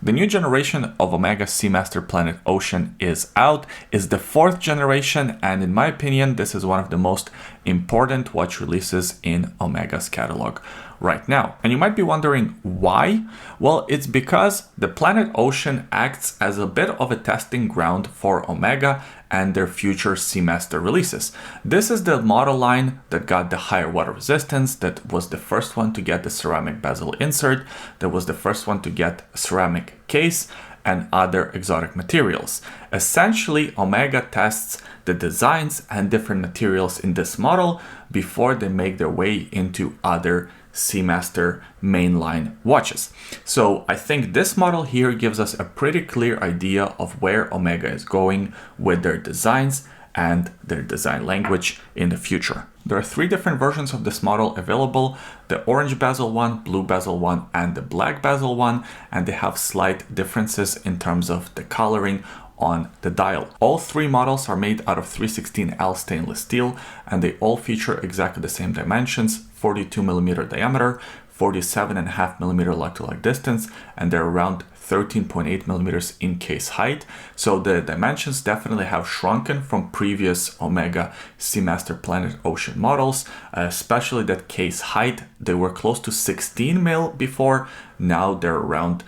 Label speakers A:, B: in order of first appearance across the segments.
A: The new generation of Omega Seamaster Planet Ocean is out. It's the 4th generation, and in my opinion, this is one of the most important watch releases in Omega's catalog right now. And you might be wondering why? Well, it's because the Planet Ocean acts as a bit of a testing ground for Omega and their future Seamaster releases. This is the model line that got the higher water resistance, that was the first one to get the ceramic bezel insert, that was the first one to get a ceramic case, and other exotic materials. Essentially, Omega tests the designs and different materials in this model before they make their way into other Seamaster mainline watches. So I think this model here gives us a pretty clear idea of where Omega is going with their designs and their design language in the future. There are 3 different versions of this model available: the orange bezel one, blue bezel one, and the black bezel one, and they have slight differences in terms of the coloring on the dial. All 3 models are made out of 316L stainless steel, and they all feature exactly the same dimensions: 42mm diameter, 47.5mm lug-to-lug distance, and they're around 13.8mm in case height. So the dimensions definitely have shrunken from previous Omega Seamaster Planet Ocean models, especially that case height. They were close to 16mm before. Now they're around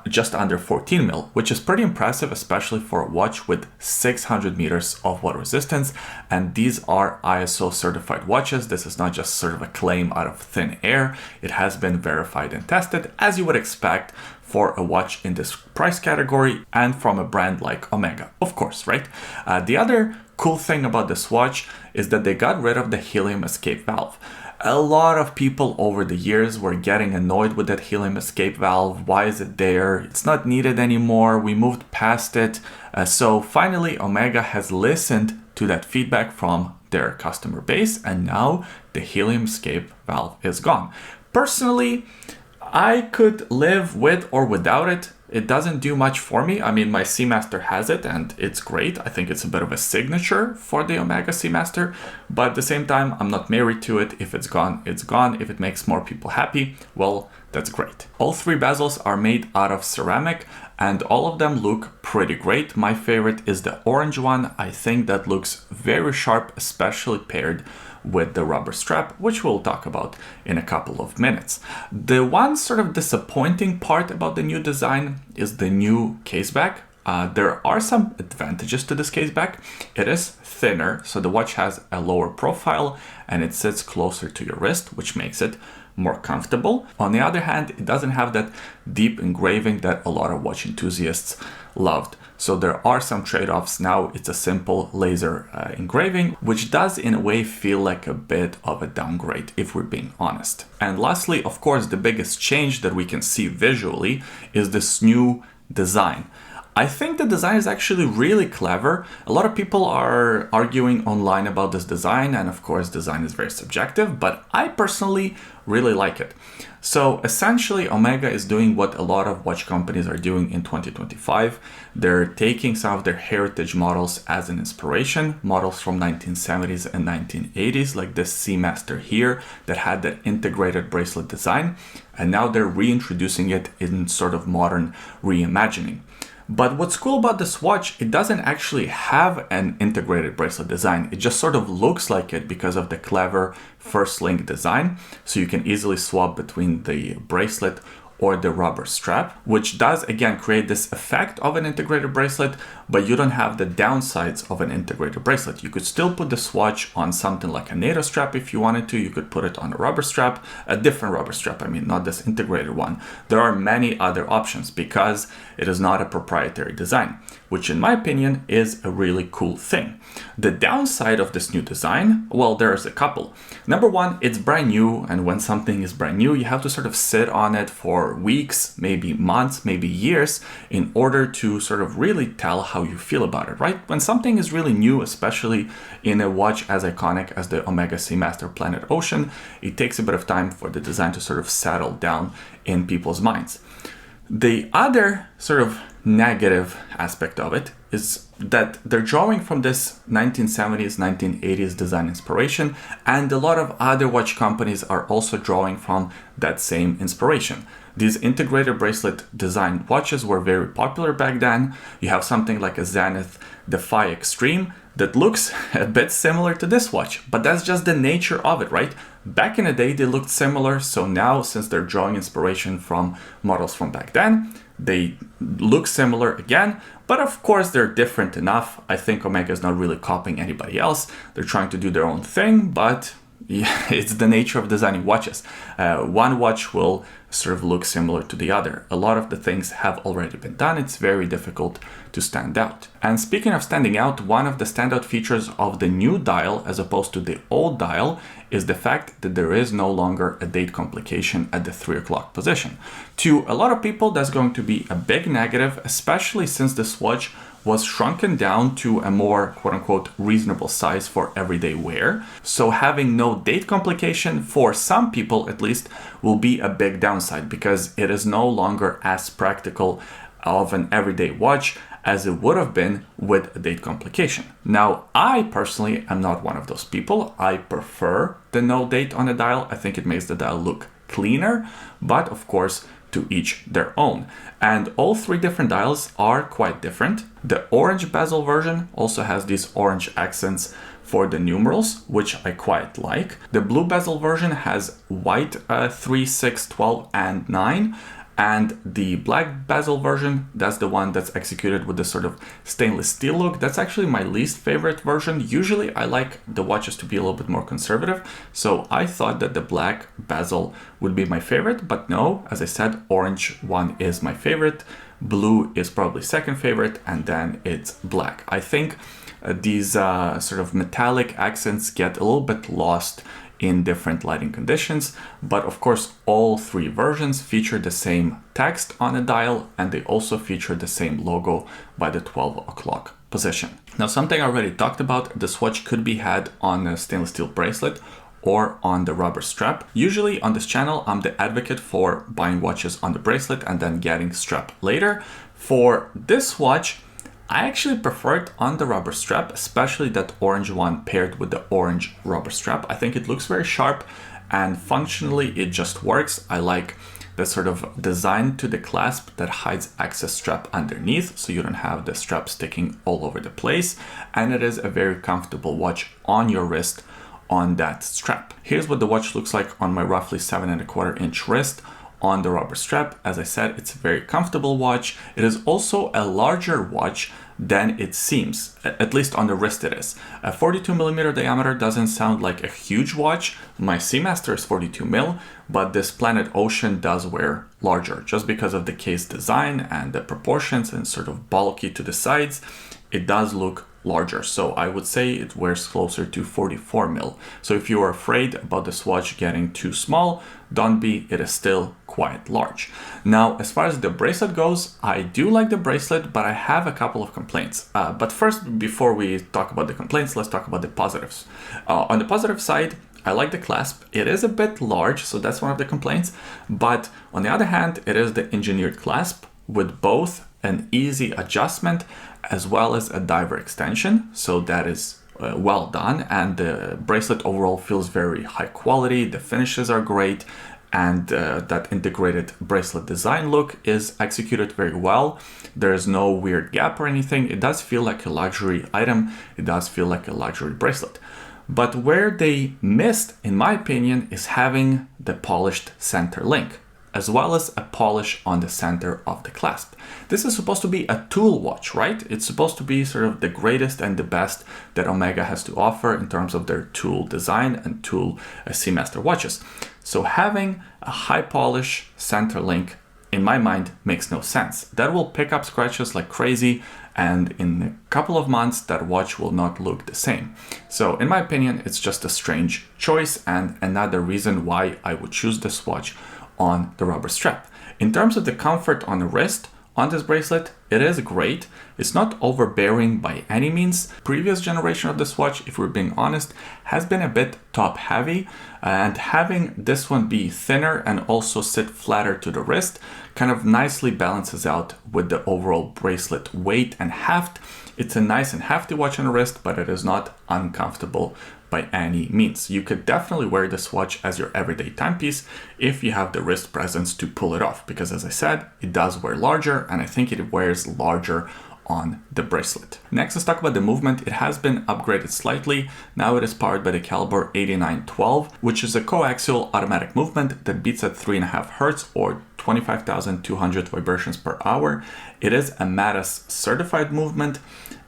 A: just under 14mm, which is pretty impressive, especially for a watch with 600 meters of water resistance. And these are ISO certified watches. This is not just sort of a claim out of thin air. It has been verified and tested, as you would expect for a watch in this price category and from a brand like Omega, of course, right? The other cool thing about this watch is that they got rid of the helium escape valve. A lot of people over the years were getting annoyed with that helium escape valve. Why is it there? It's not needed anymore. We moved past it. So finally, Omega has listened to that feedback from their customer base, and now the helium escape valve is gone. Personally, I could live with or without it. It doesn't do much for me. I mean, my Seamaster has it and it's great. I think it's a bit of a signature for the Omega Seamaster, but at the same time, I'm not married to it. If it's gone, it's gone. If it makes more people happy, well, that's great. All 3 bezels are made out of ceramic and all of them look pretty great. My favorite is the orange one. I think that looks very sharp, especially paired with the rubber strap, which we'll talk about in a couple of minutes. The one sort of disappointing part about the new design is the new caseback. There are some advantages to this caseback. It is thinner, so the watch has a lower profile and it sits closer to your wrist, which makes it more comfortable. On the other hand, it doesn't have that deep engraving that a lot of watch enthusiasts loved. So there are some trade-offs. Now it's a simple laser engraving, which does in a way feel like a bit of a downgrade, if we're being honest. And lastly, of course, the biggest change that we can see visually is this new design. I think the design is actually really clever. A lot of people are arguing online about this design, and of course design is very subjective, but I personally really like it. So essentially, Omega is doing what a lot of watch companies are doing in 2025. They're taking some of their heritage models as an inspiration, models from 1970s and 1980s, like this Seamaster here that had that integrated bracelet design, and now they're reintroducing it in sort of modern reimagining. But what's cool about this watch, it doesn't actually have an integrated bracelet design. It just sort of looks like it because of the clever first link design. So you can easily swap between the bracelet or the rubber strap, which does again create this effect of an integrated bracelet, but you don't have the downsides of an integrated bracelet. You could still put the swatch on something like a NATO strap if you wanted to. You could put it on a rubber strap, a different rubber strap, I mean, not this integrated one. There are many other options because it is not a proprietary design, which in my opinion is a really cool thing. The downside of this new design, well, there's a couple. Number one, it's brand new, and when something is brand new, you have to sort of sit on it for weeks, maybe months, maybe years, in order to sort of really tell how you feel about it, right? When something is really new, especially in a watch as iconic as the Omega Seamaster Planet Ocean, it takes a bit of time for the design to sort of settle down in people's minds. The other sort of negative aspect of it is that they're drawing from this 1970s, 1980s design inspiration, and a lot of other watch companies are also drawing from that same inspiration. These integrated bracelet design watches were very popular back then. You have something like a Zenith Defy Extreme that looks a bit similar to this watch, but that's just the nature of it, right? Back in the day, they looked similar, so now since they're drawing inspiration from models from back then, they look similar again, but of course they're different enough. I think Omega is not really copying anybody else. They're trying to do their own thing, but yeah, it's the nature of designing watches. One watch will sort of look similar to the other. A lot of the things have already been done. It's very difficult to stand out. And speaking of standing out, one of the standout features of the new dial as opposed to the old dial is the fact that there is no longer a date complication at the 3 o'clock position. To a lot of people, that's going to be a big negative, especially since this watch was shrunken down to a more quote-unquote reasonable size for everyday wear. So having no date complication, for some people at least, will be a big downside because it is no longer as practical of an everyday watch as it would have been with a date complication. Now, I personally am not one of those people. I prefer the no date on the dial. I think it makes the dial look cleaner, but of course, to each their own. And all three different dials are quite different. The orange bezel version also has these orange accents for the numerals, which I quite like. The blue bezel version has white 3, 6, 12, and 9. And the black bezel version, that's the one that's executed with this sort of stainless steel look. That's actually my least favorite version. Usually I like the watches to be a little bit more conservative. So I thought that the black bezel would be my favorite, but no, as I said, orange one is my favorite. Blue is probably second favorite, and then it's black. I think these sort of metallic accents get a little bit lost in different lighting conditions, but of course all three versions feature the same text on the dial, and they also feature the same logo by the 12 o'clock position. Now, something I already talked about, this watch could be had on a stainless steel bracelet or on the rubber strap. Usually on this channel, I'm the advocate for buying watches on the bracelet and then getting strap later. For this watch, I actually prefer it on the rubber strap, especially that orange one paired with the orange rubber strap. I think it looks very sharp and functionally it just works. I like the sort of design to the clasp that hides access strap underneath, so you don't have the strap sticking all over the place. And it is a very comfortable watch on your wrist on that strap. Here's what the watch looks like on my roughly 7¼ inch wrist on the rubber strap. As I said, it's a very comfortable watch. It is also a larger watch than it seems, at least on the wrist it is. A 42mm diameter doesn't sound like a huge watch. My Seamaster is 42mm, but this Planet Ocean does wear larger just because of the case design and the proportions and sort of bulky to the sides. It does look larger, so I would say it wears closer to 44mm. So if you are afraid about this watch getting too small, don't be, it is still quite large. Now, as far as the bracelet goes, I do like the bracelet, but I have a couple of complaints. But first, before we talk about the complaints, let's talk about the positives. On the positive side, I like the clasp. It is a bit large, so that's one of the complaints. But on the other hand, it is the engineered clasp with both an easy adjustment as well as a diver extension. So that is well done. And the bracelet overall feels very high quality. The finishes are great. And that integrated bracelet design look is executed very well. There is no weird gap or anything. It does feel like a luxury item. It does feel like a luxury bracelet. But where they missed, in my opinion, is having the polished center link, as well as a polish on the center of the clasp. This is supposed to be a tool watch, right? It's supposed to be sort of the greatest and the best that Omega has to offer in terms of their tool design and tool Seamaster watches. So having a high polish center link, in my mind, makes no sense. That will pick up scratches like crazy, and in a couple of months, that watch will not look the same. So in my opinion, it's just a strange choice and another reason why I would choose this watch on the rubber strap. In terms of the comfort on the wrist, on this bracelet, It is great. It's not overbearing by any means. Previous generation of this watch, if we're being honest, has been a bit top heavy, and having this one be thinner and also sit flatter to the wrist kind of nicely balances out with the overall bracelet weight and heft. It's a nice and hefty watch on the wrist, but it is not uncomfortable by any means. You could definitely wear this watch as your everyday timepiece if you have the wrist presence to pull it off, because as I said, it does wear larger, and I think it wears larger on the bracelet. Next, let's talk about the movement. It has been upgraded slightly. Now it is powered by the caliber 8912, which is a coaxial automatic movement that beats at 3.5 Hertz or 25,200 vibrations per hour. It is a MADAS certified movement,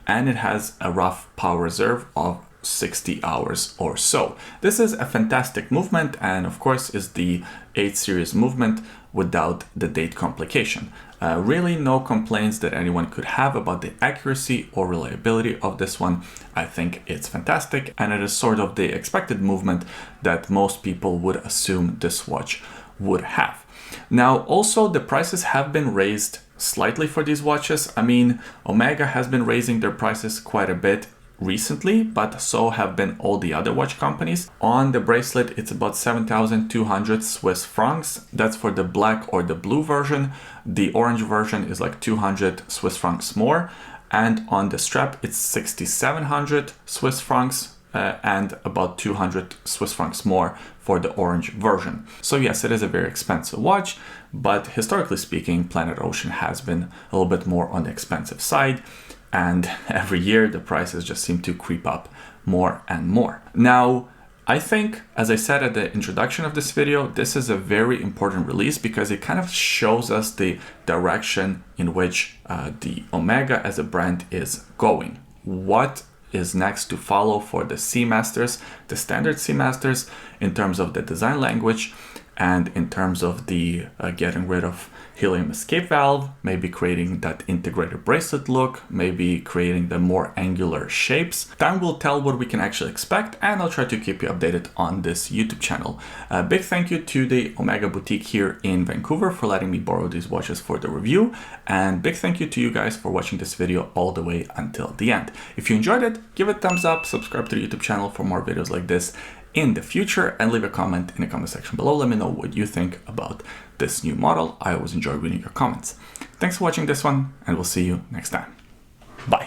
A: and it has a rough power reserve of 60 hours or so. This is a fantastic movement, and of course is the 8 series movement without the date complication. Really no complaints that anyone could have about the accuracy or reliability of this one. I think it's fantastic, and it is sort of the expected movement that most people would assume this watch would have. Now also the prices have been raised slightly for these watches. I mean, Omega has been raising their prices quite a bit recently, but so have been all the other watch companies. On the bracelet, it's about 7,200 Swiss francs. That's for the black or the blue version. The orange version is like 200 Swiss francs more. And on the strap, it's 6,700 Swiss francs and about 200 Swiss francs more for the orange version. So yes, it is a very expensive watch, but historically speaking, Planet Ocean has been a little bit more on the expensive side. And every year the prices just seem to creep up more and more. Now, I think, as I said at the introduction of this video, this is a very important release because it kind of shows us the direction in which the Omega as a brand is going. What is next to follow for the Seamasters, the standard Seamasters, in terms of the design language and in terms of the getting rid of helium escape valve, maybe creating that integrated bracelet look, maybe creating the more angular shapes. Time will tell what we can actually expect, and I'll try to keep you updated on this YouTube channel. A big thank you to the Omega Boutique here in Vancouver for letting me borrow these watches for the review, and big thank you to you guys for watching this video all the way until the end. If you enjoyed it, give it a thumbs up, subscribe to the YouTube channel for more videos like this in the future, and leave a comment in the comment section below. Let me know what you think about this new model. I always enjoy reading your comments. Thanks for watching this one, and we'll see you next time. Bye.